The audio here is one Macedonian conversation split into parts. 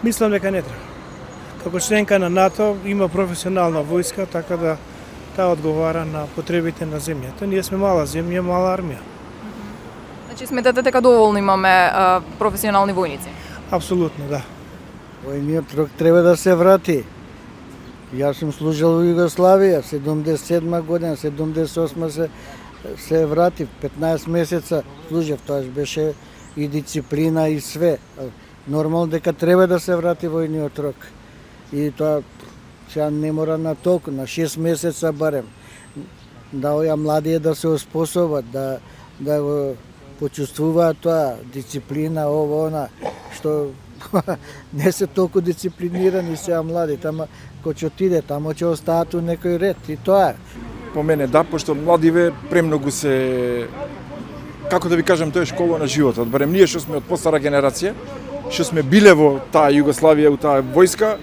Мислам дека не треба. Како членка на НАТО има професионална војска, така да таа одговара на потребите на земјата. Ние сме мала земја, мала армија. Значи сметате дека доволно имаме професионални војници? Апсолутно, да. Војниот рок треба да се врати. Јас сум служил во Југославија, 77 година, 78 се вратив, 15 месеца служев, тоа беше и дисциплина и све. Нормално дека треба да се врати војниот рок. И тоа сега не мора на толку, на 6 месеца барем. Да овие млади да се оспособат, да го почувствуваат тоа, дисциплина, ово, она, што не се толку дисциплинирани сега млади, тама кој ќе отиде, тамо ќе остаат у некој ред и тоа е. По мене да, пошто младиве премногу се, како да ви кажам, тоа е школа на животот. Барем ние што сме од постара генерација, што сме биле во таа Југославија, у таа војска,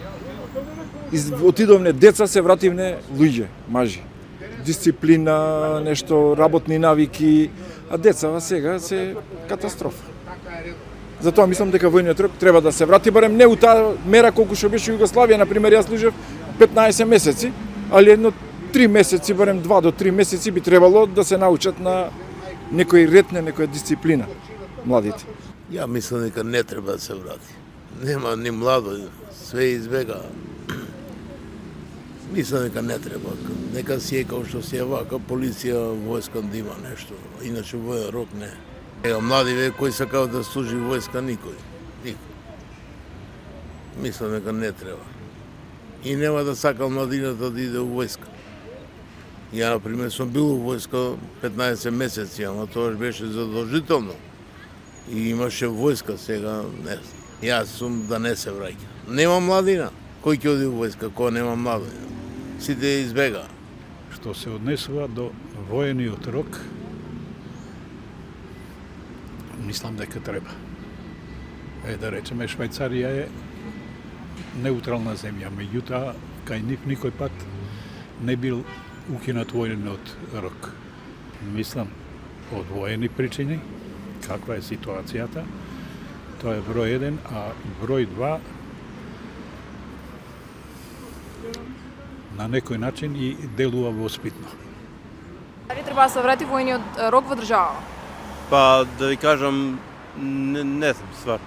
отидовне деца, се вративне луѓе, мажи. Дисциплина, нешто, работни навики, а децава сега се катастрофа. Затоа мислам дека војниот рок треба да се врати, барем не у таа мера колку што беше Југославија. Например, јас служев 15 месеци, али едно 3 месеци, барем 2 до 3 месеци би требало да се научат на некој ред, на некоја дисциплина младите. Ја мислам дека не треба да се врати. Нема ни младо, све избега. Мислам дека не треба. Нека си е како што си е вака, полиција, војска да има нешто. Иначе војен рок не. Млади кои сакаат да служи војска, никој. Мислам дека не треба. И нема да сакал младината да иде у војска. Ја, например, сум бил у војска 15 месеци, ама тоа беше задолжително. И имаше војска сега, не знам. Јас сум да не се враќа. Нема младина. Кој ќе оди у војска, кој нема младина? Сите избега. Што се однесува до војниот рок, мислам дека треба. Да речеме, Швајцарија е неутрална земја, меѓутоа кај нив никој пат не бил укинат војниот рок. Мислам, од воени причини, каква е ситуацијата, тоа е број 1, а број 2 на некој начин и делува воспитно. Дали треба да се врати војниот рок во држава? Па да ви кажам, не знам ствар.